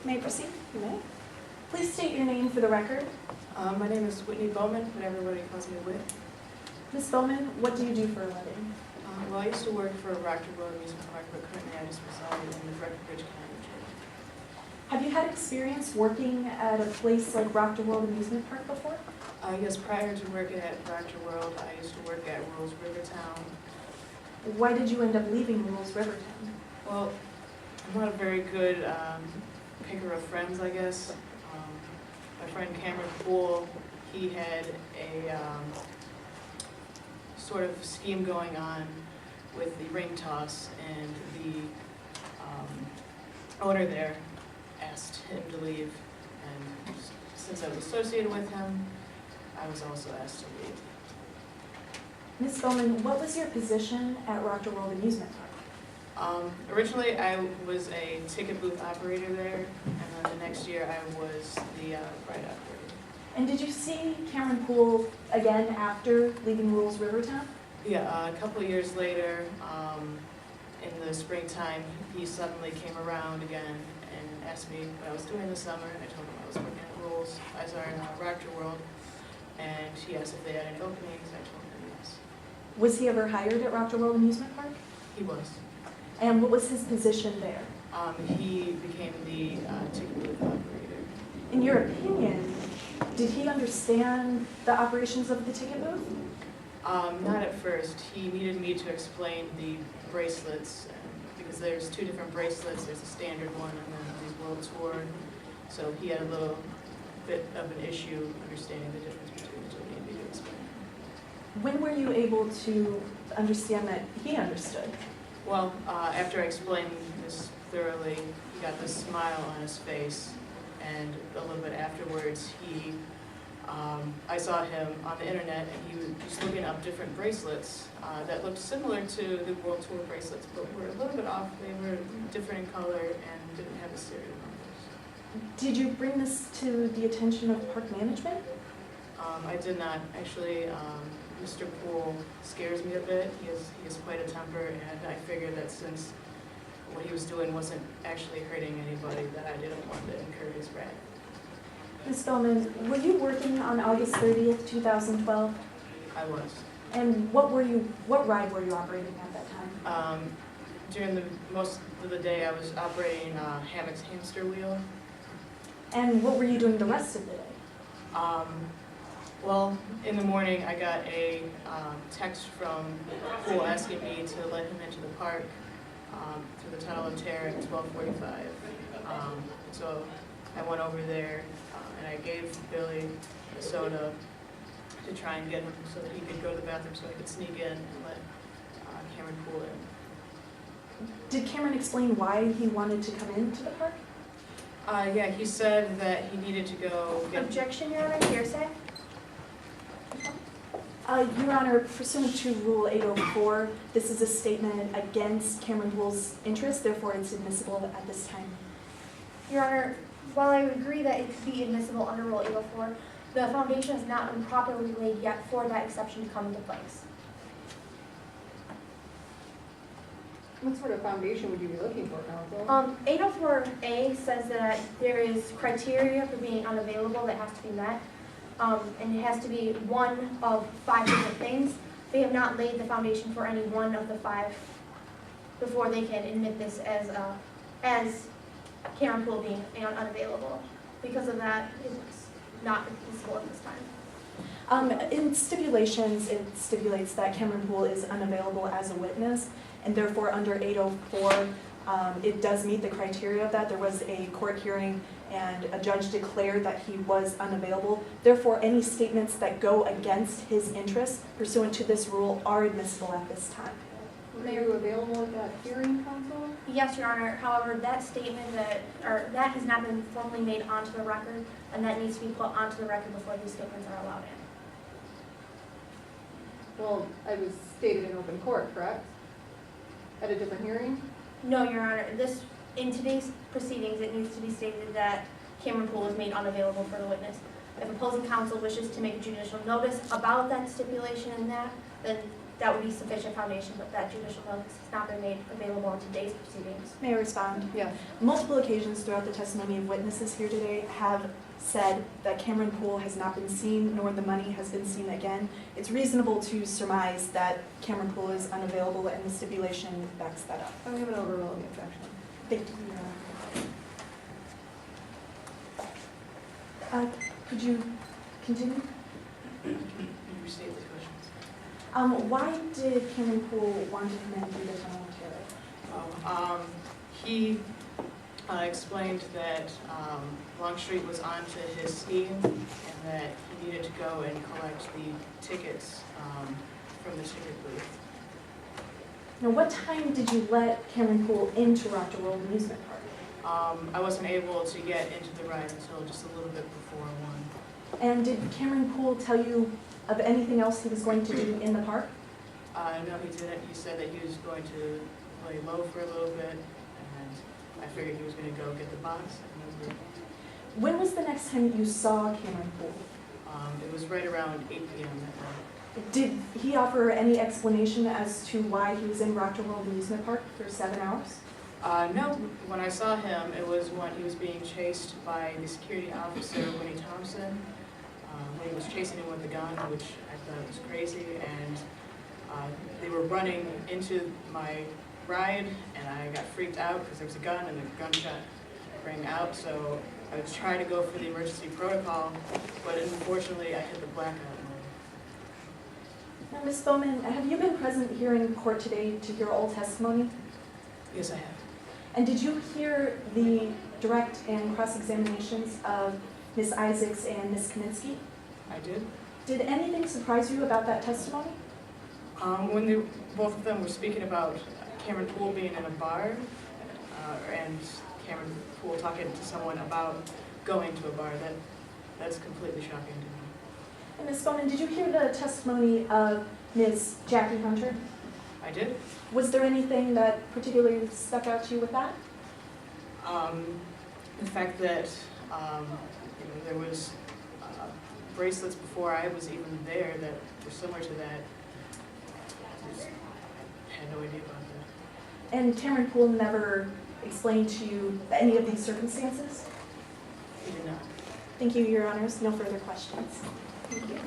May I proceed? You may. Please state your name for the record. My name is Whitney Bowman, but everybody calls me Whit. Ms. Bowman, what do you do for a living? Well, I used to work for Rockford Road Amusement Park, but currently I just reside in the Breckenridge County Jail. Have you had experience working at a place like Rockford World Amusement Park before? Yes, prior to working at Rockford World, I used to work at Rules Rivertown. Why did you end up leaving Rules Rivertown? Well, I'm not a very good picker of friends, I guess. My friend Cameron Poole, he had a sort of scheme going on with the ring toss, and the owner there asked him to leave, and since I was associated with him, I was also asked to leave. Ms. Bowman, what was your position at Rockford World Amusement Park? Originally, I was a ticket booth operator there, and then the next year I was the ride operator. And did you see Cameron Poole again after leaving Rules Rivertown? Yeah, a couple of years later, in the springtime, he suddenly came around again and asked me what I was doing this summer. I told him I was working at Rules, Rockford World, and he asked if they had any openings. I told him yes. Was he ever hired at Rockford World Amusement Park? He was. And what was his position there? He became the ticket booth operator. In your opinion, did he understand the operations of the ticket booth? Not at first. He needed me to explain the bracelets, because there's two different bracelets. There's a standard one and then the World Tour. So he had a little bit of an issue understanding the difference between the two. He needed me to explain. When were you able to understand that he understood? Well, after I explained this thoroughly, he got this smile on his face, and a little bit afterwards, I saw him on the internet, and he was just looking up different bracelets that looked similar to the World Tour bracelets, but were a little bit off. They were different in color and didn't have the serial numbers. Did you bring this to the attention of park management? I did not. Actually, Mr. Poole scares me a bit. He has quite a temper, and I figured that since what he was doing wasn't actually hurting anybody, that I didn't want to incur his wrath. Ms. Bowman, were you working on August 30th, 2012? I was. And what ride were you operating at that time? During most of the day, I was operating Hammock's hamster wheel. And what were you doing the rest of the day? Well, in the morning, I got a text from Poole asking me to let him into the park through the Tunnel of Terror at 12:45. So I went over there, and I gave Billy a soda to try and get him so that he could go to the bathroom so I could sneak in and let Cameron Poole in. Did Cameron explain why he wanted to come into the park? Yeah, he said that he needed to go get... Objection, Your Honor, hearsay. Your Honor, pursuant to Rule 804, this is a statement against Cameron Poole's interest, therefore it's admissible at this time. Your Honor, while I would agree that it could be admissible under Rule 804, the foundation is not improperly laid yet for that exception to come into place. What sort of foundation would you be looking for, counsel? 804A says that there is criteria for being unavailable that has to be met, and it has to be one of 5 different things. They have not laid the foundation for any one of the 5 before they can admit this as Cameron Poole being unavailable. Because of that, it's not admissible at this time. In stipulations, it stipulates that Cameron Poole is unavailable as a witness, and therefore under 804, it does meet the criteria of that. There was a court hearing and a judge declared that he was unavailable. Therefore, any statements that go against his interests pursuant to this rule are admissible at this time. Were you available at that hearing, counsel? Yes, Your Honor. However, that statement that has not been formally made onto the record, and that needs to be put onto the record before these statements are allowed in. Well, I was stated in open court, correct? At a different hearing? No, Your Honor. In today's proceedings, it needs to be stated that Cameron Poole is made unavailable for the witness. If opposing counsel wishes to make a judicial notice about that stipulation and that, then that would be sufficient foundation, but that judicial notice has not been made available in today's proceedings. May I respond? Yes. Multiple occasions throughout the testimony of witnesses here today have said that Cameron Poole has not been seen, nor the money has been seen again. It's reasonable to surmise that Cameron Poole is unavailable, and the stipulation backs that up. I have an overwhelming objection. Thank you, Your Honor. Could you continue? Can you restate the questions? Why did Cameron Poole want to come in through the tunnel of terror? He explained that Longstreet was onto his scheme and that he needed to go and collect the tickets from the ticket booth. Now, what time did you let Cameron Poole into Rock World Amusement Park? I wasn't able to get into the ride until just a little bit before 1. And did Cameron Poole tell you of anything else he was going to do in the park? No, he didn't. He said that he was going to lay low for a little bit, and I figured he was going to go get the box. And then When was the next time you saw Cameron Poole? it was right around 8 p.m. that night. Did he offer any explanation as to why he was in Rock World Amusement Park for 7 hours? No, when I saw him, it was when he was being chased by the security officer, Winnie Thompson, when he was chasing him with a gun, which I thought was crazy, and they were running into my ride, and I got freaked out because there was a gun and a gunshot rang out, so I was trying to go for the emergency protocol, but unfortunately I hit the blackout mode. Now, Ms. Bowman, have you been present here in court today to hear all testimony? Yes, I have. And did you hear the direct and cross-examinations of Ms. Isaacs and Ms. Kaminsky? I did. Did anything surprise you about that testimony? When both of them were speaking about Cameron Poole being in a bar, and Cameron Poole talking to someone about going to a bar, that's completely shocking to me. And Ms. Bowman, did you hear the testimony of Ms. Jackie Hunter? I did. Was there anything that particularly stuck out to you with that? The fact that there was bracelets before I was even there that were similar to that. I had no idea about that. And Cameron Poole never explained to you any of these circumstances? He did not. Thank you, Your Honors. No further questions. Thank you.